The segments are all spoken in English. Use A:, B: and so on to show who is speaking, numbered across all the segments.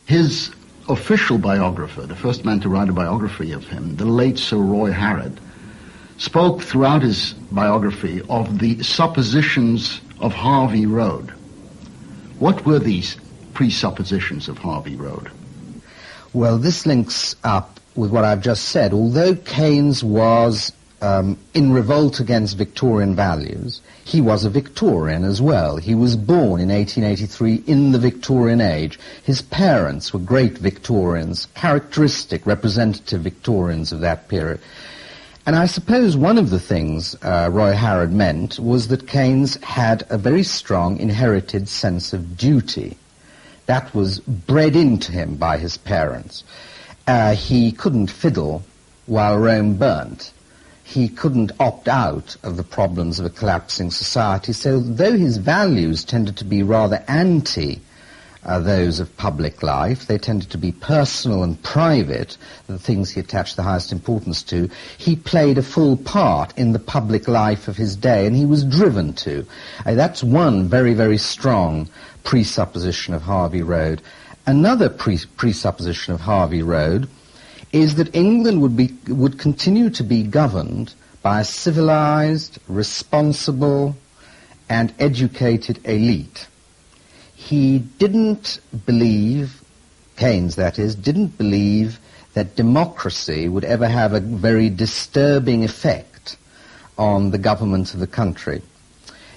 A: His official biographer, the first man to write a biography of him, the late Sir Roy Harrod, spoke throughout his biography of the suppositions of Harvey Road. What were these presuppositions of Harvey Road?
B: Well, this links up with what I've just said. Although Keynes was in revolt against Victorian values, he was a Victorian as well. He was born in 1883 in the Victorian age. His parents were great Victorians, characteristic, representative Victorians of that period. And I suppose one of the things Roy Harrod meant was that Keynes had a very strong inherited sense of duty. That was bred into him by his parents. He couldn't fiddle while Rome burnt. He couldn't opt out of the problems of a collapsing society. So though his values tended to be rather anti those of public life, they tended to be personal and private, the things he attached the highest importance to, he played a full part in the public life of his day, and he was driven to. That's one very, very strong presupposition of Harvey Road. Another presupposition of Harvey Road is that England would continue to be governed by a civilized, responsible, and educated elite. He didn't believe, Keynes that is, didn't believe that democracy would ever have a very disturbing effect on the government of the country.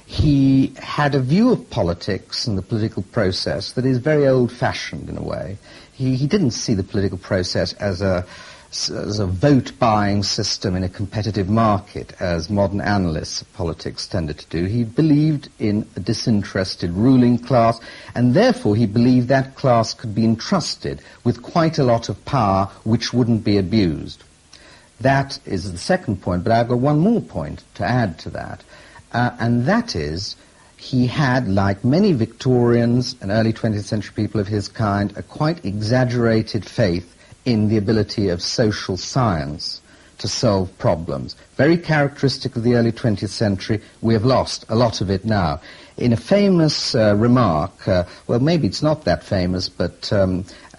B: He had a view of politics and the political process that is very old-fashioned in a way. He didn't see the political process as a vote-buying system in a competitive market, as modern analysts of politics tended to do. He believed in a disinterested ruling class, and therefore he believed that class could be entrusted with quite a lot of power which wouldn't be abused. That is the second point, but I've got one more point to add to that. And that is, he had, like many Victorians and early 20th century people of his kind, a quite exaggerated faith in the ability of social science to solve problems. Very characteristic of the early 20th century. We have lost a lot of it now. In a famous remark, well, maybe it's not that famous, but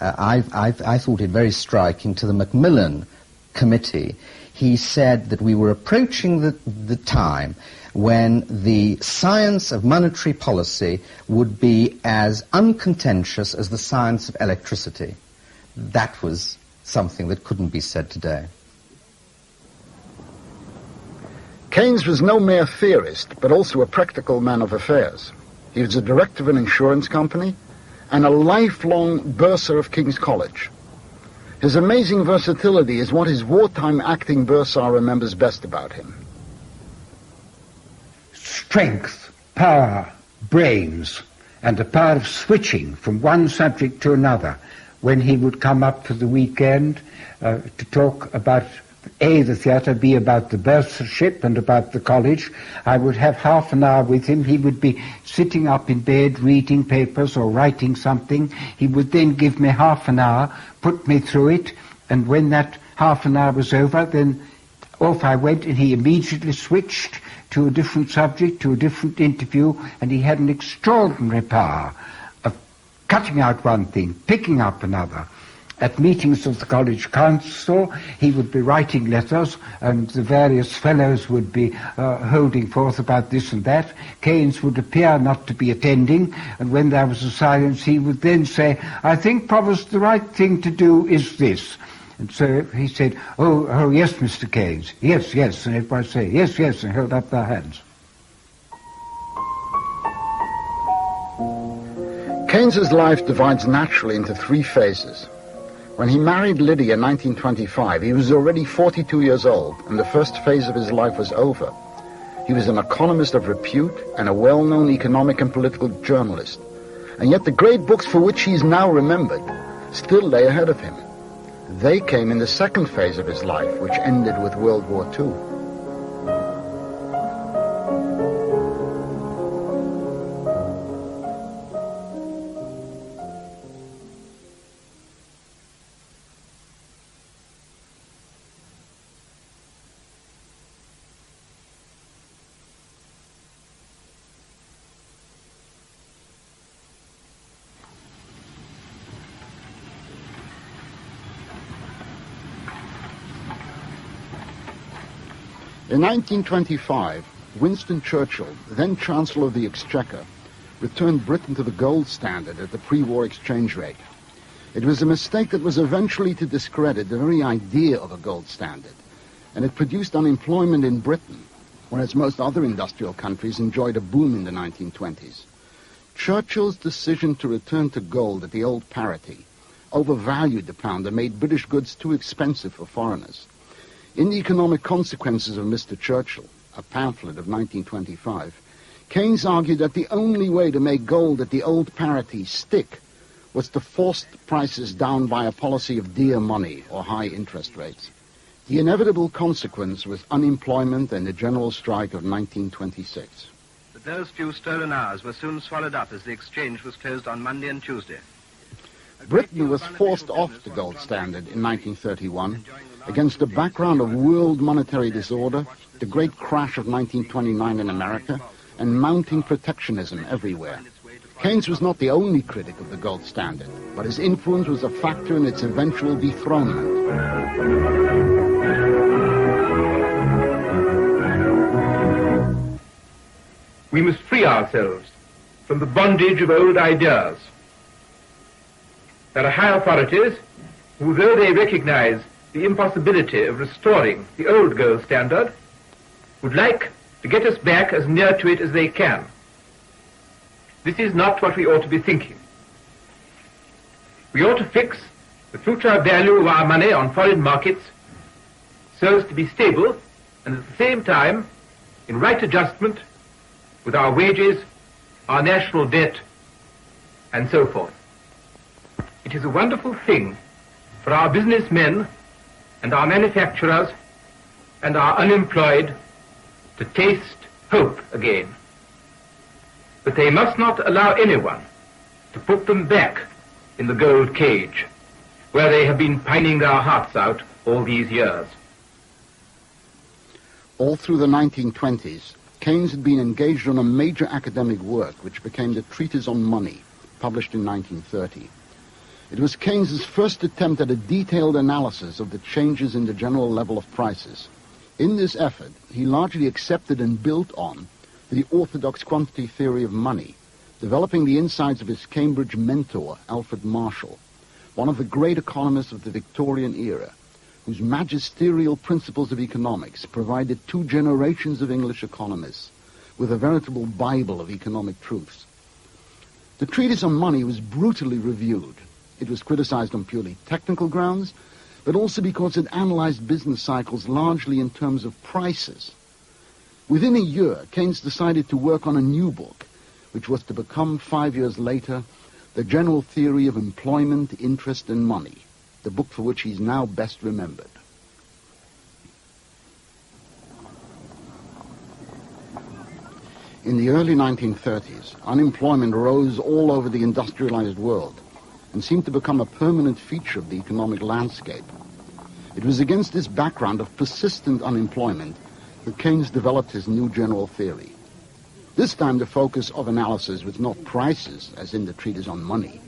B: I thought it very striking, to the Macmillan Committee, he said that we were approaching the time when the science of monetary policy would be as uncontentious as the science of electricity. That was something that couldn't be said today.
A: Keynes was no mere theorist, but also a practical man of affairs. He was a director of an insurance company and a lifelong bursar of King's College. His amazing versatility is what his wartime acting bursar remembers best about him.
C: Strength, power, brains, and the power of switching from one subject to another. When he would come up for the weekend to talk about A, the theatre, B, about the bursarship and about the college, I would have half an hour with him. He would be sitting up in bed reading papers or writing something. He would then give me half an hour, put me through it, and when that half an hour was over, then off I went, and he immediately switched to a different subject, to a different interview, and he had an extraordinary power of cutting out one thing, picking up another. At meetings of the college council, he would be writing letters, and the various fellows would be holding forth about this and that. Keynes would appear not to be attending, and when there was a silence, he would then say, "I think, Provost, the right thing to do is this." And so he said, oh, yes, Mr. Keynes, yes, yes, and everybody say, yes, yes, and held up their hands.
A: Keynes's life divides naturally into three phases. When he married Lydia in 1925, he was already 42 years old, and the first phase of his life was over. He was an economist of repute and a well-known economic and political journalist. And yet the great books for which he is now remembered still lay ahead of him. They came in the second phase of his life, which ended with World War II. In 1925, Winston Churchill, then Chancellor of the Exchequer, returned Britain to the gold standard at the pre-war exchange rate. It was a mistake that was eventually to discredit the very idea of a gold standard, and it produced unemployment in Britain, whereas most other industrial countries enjoyed a boom in the 1920s. Churchill's decision to return to gold at the old parity overvalued the pound and made British goods too expensive for foreigners. In The Economic Consequences of Mr. Churchill, a pamphlet of 1925, Keynes argued that the only way to make gold at the old parity stick was to force the prices down by a policy of dear money or high interest rates. The inevitable consequence was unemployment and the general strike of 1926.
D: But those few stolen hours were soon swallowed up as the exchange was closed on Monday and Tuesday.
A: Britain was forced off the gold standard in 1931 against a background of world monetary disorder, the great crash of 1929 in America, and mounting protectionism everywhere. Keynes was not the only critic of the gold standard, but his influence was a factor in its eventual dethronement.
E: We must free ourselves from the bondage of old ideas. There are high authorities who, though they recognize the impossibility of restoring the old gold standard, would like to get us back as near to it as they can. This is not what we ought to be thinking. We ought to fix the future value of our money on foreign markets so as to be stable and at the same time in right adjustment with our wages, our national debt, and so forth. It is a wonderful thing for our businessmen and our manufacturers and our unemployed to taste hope again. But they must not allow anyone to put them back in the gold cage where they have been pining their hearts out all these years.
A: All through the 1920s, Keynes had been engaged on a major academic work which became the Treatise on Money, published in 1930. It was Keynes's first attempt at a detailed analysis of the changes in the general level of prices. In this effort, he largely accepted and built on the orthodox quantity theory of money, developing the insights of his Cambridge mentor, Alfred Marshall, one of the great economists of the Victorian era, whose magisterial principles of economics provided 2 generations of English economists with a veritable Bible of economic truths. The Treatise on Money was brutally reviewed. It was criticized on purely technical grounds, but also because it analyzed business cycles largely in terms of prices. Within a year, Keynes decided to work on a new book, which was to become 5 years later The General Theory of Employment, Interest, and Money, the book for which he's now best remembered. In the early 1930s, unemployment rose all over the industrialized world and seemed to become a permanent feature of the economic landscape. It was against this background of persistent unemployment that Keynes developed his new general theory. This time the focus of analysis was not prices, as in the Treatise on Money,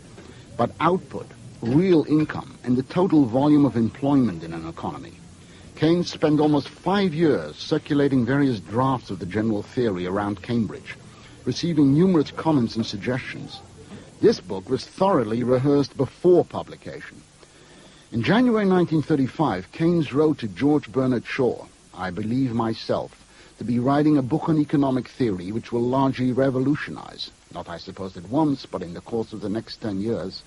A: but output, real income, and the total volume of employment in an economy. Keynes spent almost 5 years circulating various drafts of the general theory around Cambridge, receiving numerous comments and suggestions. This book was thoroughly rehearsed before publication. In January 1935, Keynes wrote to George Bernard Shaw, "I believe myself to be writing a book on economic theory which will largely revolutionize, not I suppose at once, but in the course of the next 10 years,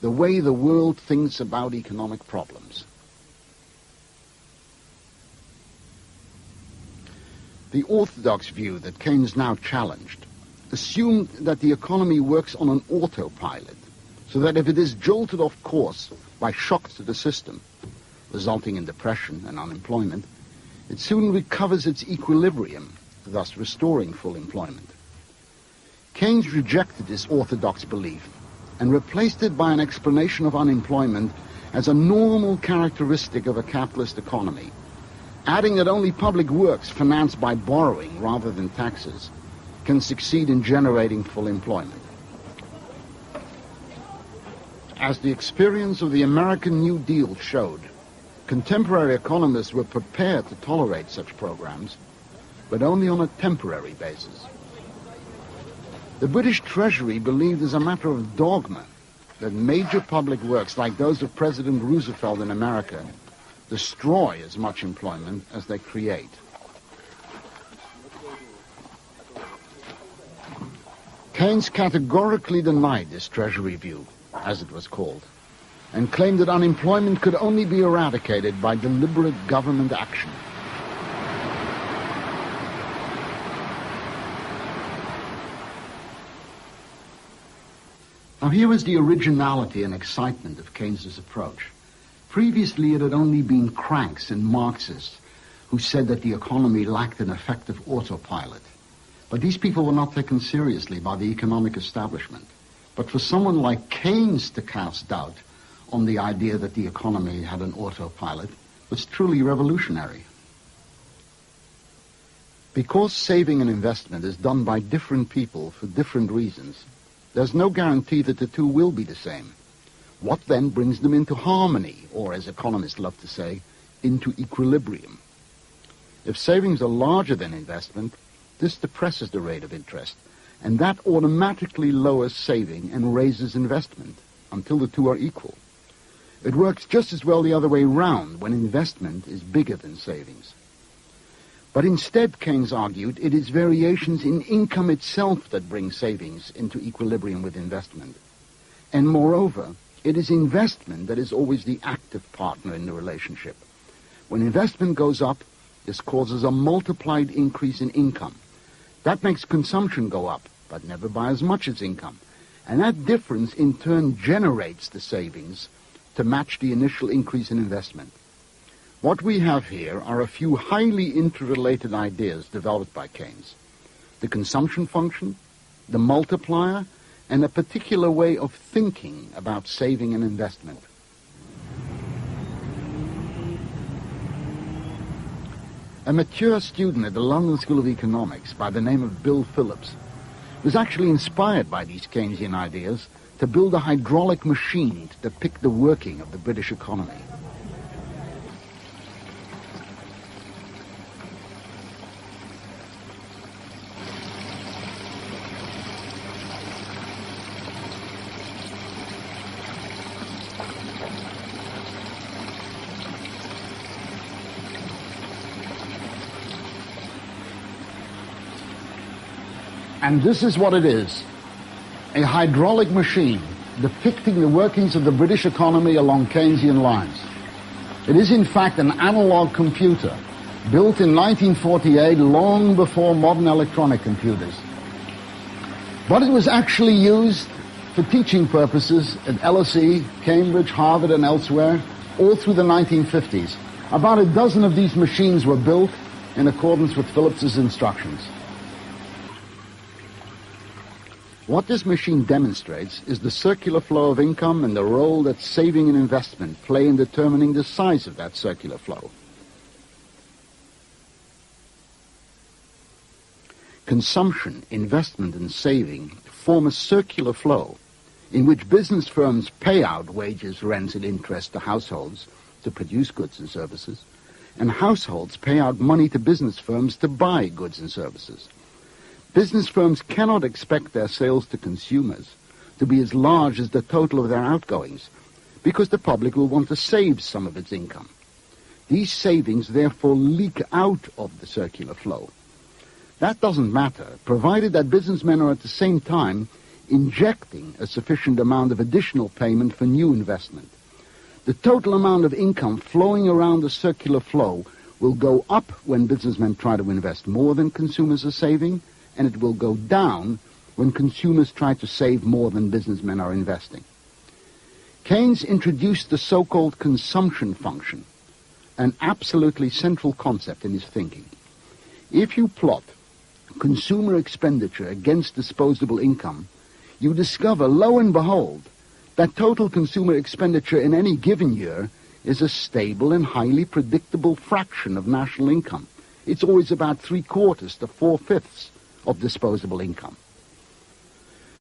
A: the way the world thinks about economic problems." The orthodox view that Keynes now challenged assumed that the economy works on an autopilot, so that if it is jolted off course by shocks to the system, resulting in depression and unemployment, it soon recovers its equilibrium, thus restoring full employment. Keynes rejected this orthodox belief and replaced it by an explanation of unemployment as a normal characteristic of a capitalist economy, adding that only public works financed by borrowing rather than taxes can succeed in generating full employment. As the experience of the American New Deal showed, Contemporary economists were prepared to tolerate such programs, but only on a temporary basis. The British Treasury believed as a matter of dogma that major public works like those of President Roosevelt in America destroy as much employment as they create. Keynes categorically denied this Treasury view, as it was called, and claimed that unemployment could only be eradicated by deliberate government action. Now here is the originality and excitement of Keynes's approach. Previously it had only been cranks and Marxists who said that the economy lacked an effective autopilot. But these people were not taken seriously by the economic establishment. But for someone like Keynes to cast doubt on the idea that the economy had an autopilot was truly revolutionary. Because saving and investment is done by different people for different reasons, there's no guarantee that the two will be the same. What then brings them into harmony, or as economists love to say, into equilibrium? If savings are larger than investment, this depresses the rate of interest, and that automatically lowers saving and raises investment until the two are equal. It works just as well the other way round when investment is bigger than savings. But instead, Keynes argued, it is variations in income itself that bring savings into equilibrium with investment. And moreover, it is investment that is always the active partner in the relationship. When investment goes up, this causes a multiplied increase in income. That makes consumption go up, but never by as much as income. And that difference in turn generates the savings to match the initial increase in investment. What we have here are a few highly interrelated ideas developed by Keynes. The consumption function, the multiplier, and a particular way of thinking about saving and investment. A mature student at the London School of Economics by the name of Bill Phillips was actually inspired by these Keynesian ideas to build a hydraulic machine to depict the working of the British economy. And this is what it is, a hydraulic machine depicting the workings of the British economy along Keynesian lines. It is in fact an analog computer built in 1948, long before modern electronic computers. But it was actually used for teaching purposes at LSE, Cambridge, Harvard, and elsewhere all through the 1950s. About a dozen of these machines were built in accordance with Phillips's instructions. What this machine demonstrates is the circular flow of income and the role that saving and investment play in determining the size of that circular flow. Consumption, investment, and saving form a circular flow in which business firms pay out wages, rents, and interest to households to produce goods and services, and households pay out money to business firms to buy goods and services. Business firms cannot expect their sales to consumers to be as large as the total of their outgoings, because the public will want to save some of its income. These savings therefore leak out of the circular flow. That doesn't matter, provided that businessmen are at the same time injecting a sufficient amount of additional payment for new investment. The total amount of income flowing around the circular flow will go up when businessmen try to invest more than consumers are saving, and it will go down when consumers try to save more than businessmen are investing. Keynes introduced the so-called consumption function, an absolutely central concept in his thinking. If you plot consumer expenditure against disposable income, you discover, lo and behold, that total consumer expenditure in any given year is a stable and highly predictable fraction of national income. It's always about 3/4 to 4/5 of disposable income.